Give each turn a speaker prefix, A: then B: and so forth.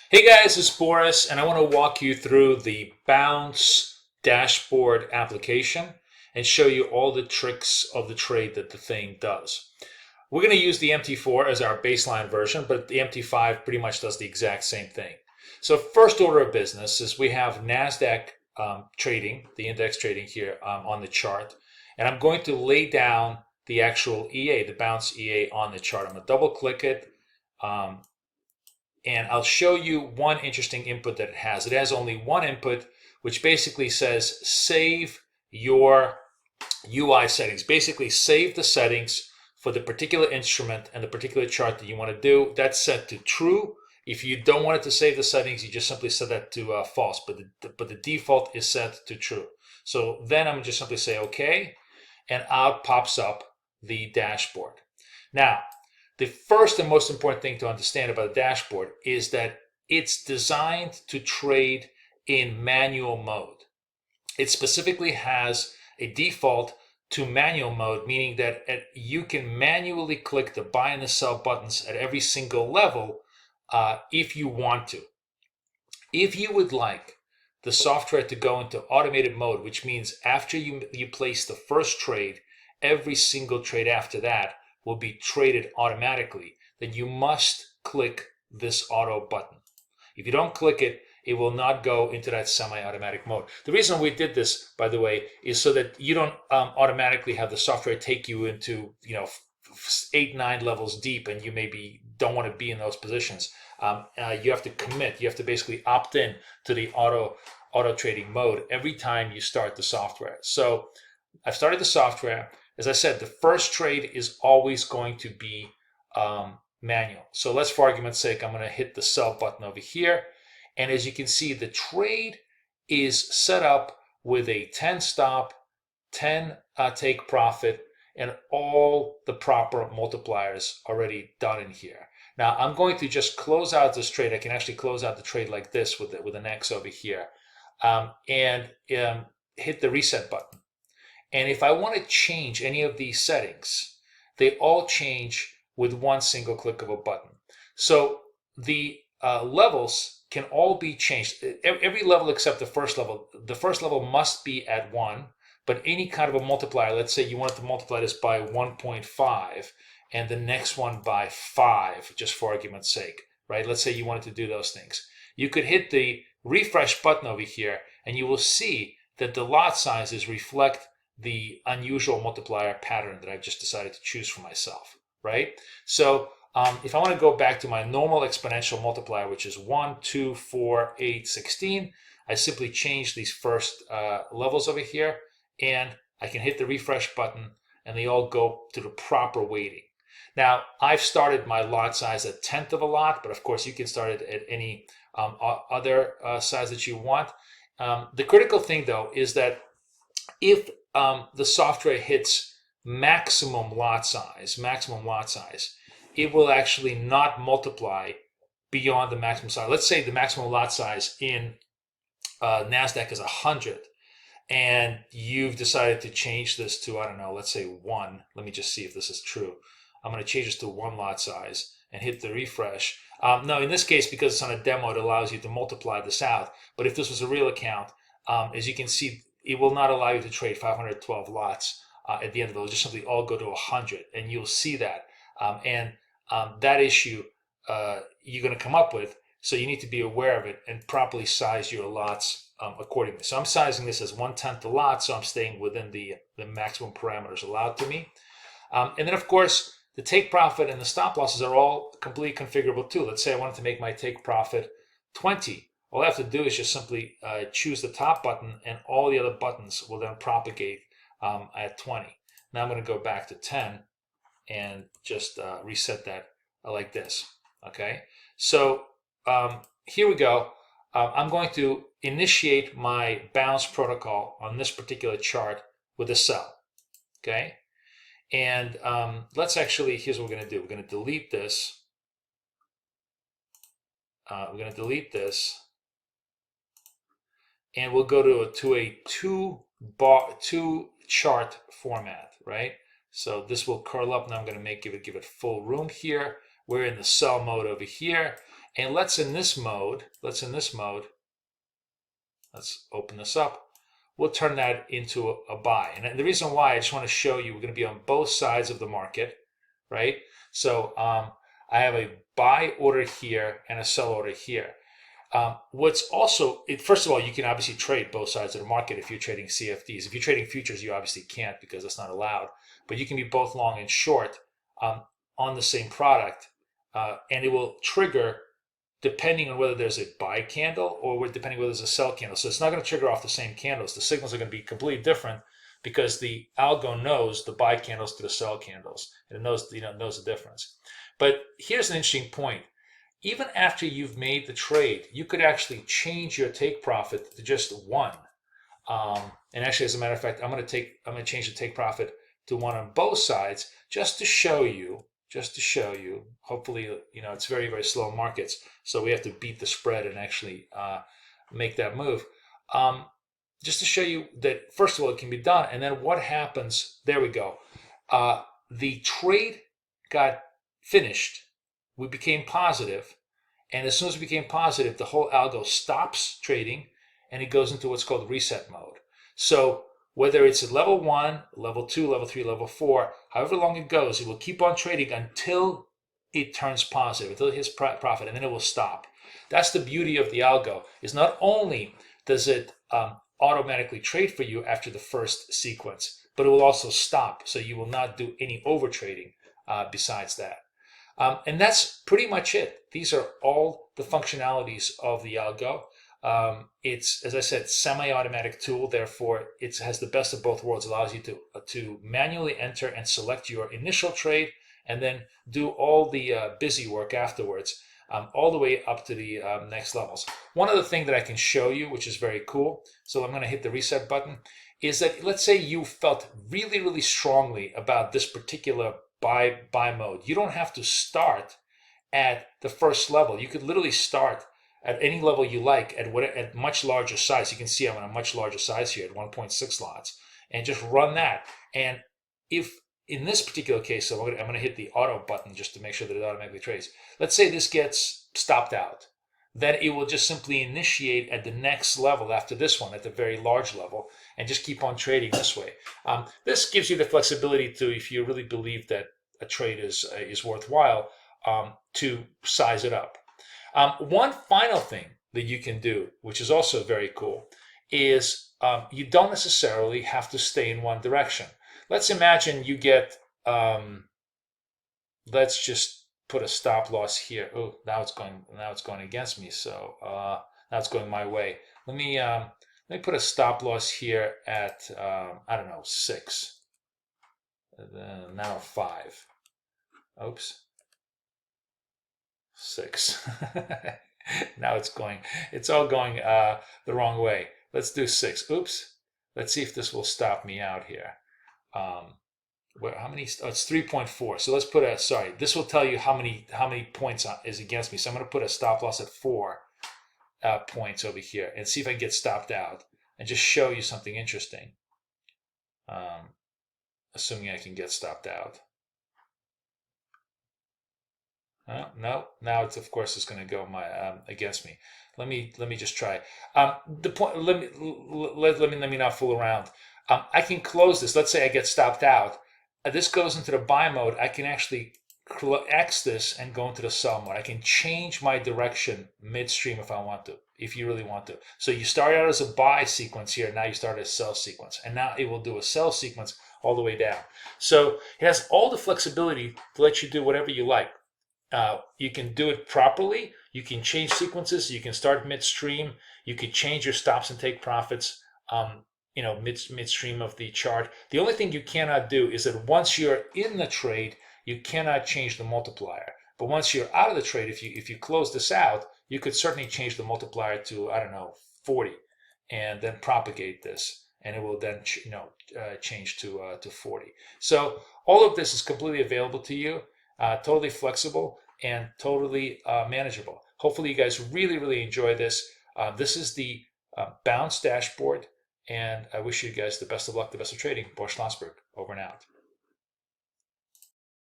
A: Hey guys, it's Boris, and I want to walk you through the Bounce dashboard application and show you all the tricks of the trade that the thing does. We're going to use the MT4 as our baseline version, but the MT5 pretty much does the exact same thing. So first order of business is we have NASDAQ trading, the index trading here on the chart, and I'm going to lay down the actual EA, the Bounce EA on the chart. I'm going to double click it. And I'll show you one interesting input that it has. It has only one input, which basically says save your UI settings. Basically, save the settings for the particular instrument and the particular chart that you want to do. That's set to true. If you don't want it to save the settings, you just simply set that to false, but the default is set to true. So then I'm just simply say OK, and out pops up the dashboard. Now, the first and most important thing to understand about a dashboard is that it's designed to trade in manual mode. It specifically has a default to manual mode, meaning that you can manually click the buy and the sell buttons at every single level if you want to. If you would like the software to go into automated mode, which means after you place the first trade, every single trade after that will be traded automatically, then you must click this auto button. If you don't click it, it will not go into that semi-automatic mode. The reason we did this, by the way, is so that you don't automatically have the software take you into 8-9 levels deep, and you maybe don't want to be in those positions. You have to commit. You have to basically opt in to the auto trading mode every time you start the software. So I've started the software. As I said, the first trade is always going to be manual. So let's, for argument's sake, I'm going to hit the sell button over here. And as you can see, the trade is set up with a 10 stop, 10 take profit, and all the proper multipliers already done in here. Now, I'm going to just close out this trade. I can actually close out the trade like this with an X over here, and hit the reset button. And if I want to change any of these settings, they all change with one single click of a button. So the levels can all be changed. Every level except the first level. The first level must be at 1, but any kind of a multiplier, let's say you wanted to multiply this by 1.5 and the next one by 5, just for argument's sake, right? Let's say you wanted to do those things. You could hit the refresh button over here, and you will see that the lot sizes reflect the unusual multiplier pattern that I've just decided to choose for myself, right? So if I want to go back to my normal exponential multiplier, which is 1, 2, 4, 8, 16, I simply change these first levels over here, and I can hit the refresh button, and they all go to the proper weighting. Now, I've started my lot size at 1/10 of a lot, but of course you can start it at any other size that you want. The critical thing, though, is that if the software hits maximum lot size, it will actually not multiply beyond the maximum size. Let's say the maximum lot size in NASDAQ is 100, and you've decided to change this to, I don't know, let's say 1. Let me just see if this is true. I'm going to change this to 1 lot size and hit the refresh. No, in this case, because it's on a demo, it allows you to multiply this out. But if this was a real account, as you can see, it will not allow you to trade 512 lots at the end of it. It'll just simply all go to 100, and you'll see that. That issue you're going to come up with, so you need to be aware of it and properly size your lots accordingly. So I'm sizing this as 1/10 a lot, so I'm staying within the maximum parameters allowed to me. And then, of course, the take profit and the stop losses are all completely configurable too. Let's say I wanted to make my take profit 20. All I have to do is just simply choose the top button, and all the other buttons will then propagate at 20. Now I'm going to go back to 10 and just reset that like this. Okay, so here we go. I'm going to initiate my bounce protocol on this particular chart with a sell. Okay, and let's actually, here's what we're going to do. We're going to delete this. And we'll go to a two chart format, right? So this will curl up. Now I'm going to give it full room here. We're in the sell mode over here, And let's in this mode, let's open this up. We'll turn that into a buy. And the reason why, I just want to show you, we're going to be on both sides of the market, right? So I have a buy order here and a sell order here. What's also, first of all, you can obviously trade both sides of the market if you're trading CFDs. If you're trading futures, you obviously can't because that's not allowed. But you can be both long and short on the same product, and it will trigger depending on whether there's a buy candle or depending whether there's a sell candle. So it's not going to trigger off the same candles. The signals are going to be completely different because the algo knows the buy candles to the sell candles, and it knows, knows the difference. But here's an interesting point. Even after you've made the trade, you could actually change your take profit to just 1. And actually, as a matter of fact, I'm going to change the take profit to 1 on both sides just to show you. Hopefully, it's very, very slow markets, so we have to beat the spread and actually make that move. Just to show you that, first of all, it can be done. And then what happens, there we go. The trade got finished. We became positive. And as soon as we became positive, the whole algo stops trading and it goes into what's called reset mode. So whether it's at level 1, level 2, level 3, level 4, however long it goes, it will keep on trading until it turns positive, until it hits profit, and then it will stop. That's the beauty of the algo, is not only does it automatically trade for you after the first sequence, but it will also stop, so you will not do any over trading besides that. And that's pretty much it. These are all the functionalities of the algo. It's, as I said, semi-automatic tool. Therefore, it has the best of both worlds. It allows you to manually enter and select your initial trade, and then do all the busy work afterwards, all the way up to the next levels. One other thing that I can show you, which is very cool, so I'm going to hit the reset button, is that let's say you felt really, really strongly about this particular buy mode. You don't have to start at the first level. You could literally start at any level you like at much larger size. You can see I'm on a much larger size here at 1.6 lots, and just run that. And if in this particular case, so I'm going to hit the auto button just to make sure that it automatically trades. Let's say this gets stopped out. Then it will just simply initiate at the next level after this one, at the very large level, and just keep on trading this way. This gives you the flexibility to, if you really believe that a trade is worthwhile, to size it up. One final thing that you can do, which is also very cool, is you don't necessarily have to stay in one direction. Let's imagine you get, let's just put a stop loss here. Oh, now it's going against me. So now it's going my way. Let me put a stop loss here at I don't know, 6. Now 5. Oops. 6. Now it's all going the wrong way. Let's do 6. Oops. Let's see if this will stop me out here. How many? Oh, it's 3.4. So let's put a, sorry, this will tell you how many points is against me. So I'm going to put a stop loss at 4 points over here and see if I can get stopped out and just show you something interesting. Assuming I can get stopped out. No, now it's, of course, it's going to go against me. Let me just try. The point. Let me not fool around. I can close this. Let's say I get stopped out. This goes into the buy mode. I can actually X this and go into the sell mode. I can change my direction midstream if I want to, if you really want to. So you start out as a buy sequence here. Now you start as a sell sequence. And now it will do a sell sequence all the way down. So it has all the flexibility to let you do whatever you like. You can do it properly. You can change sequences. You can start midstream. You can change your stops and take profits. Midstream of the chart. The only thing you cannot do is that once you're in the trade, you cannot change the multiplier. But once you're out of the trade, if you close this out, you could certainly change the multiplier to, I don't know, 40, and then propagate this, and it will then change to 40. So all of this is completely available to you, totally flexible and totally manageable. Hopefully you guys really, really enjoy this. This is the bounce dashboard. And I wish you guys the best of luck, the best of trading. Boris Schlossberg, over and out.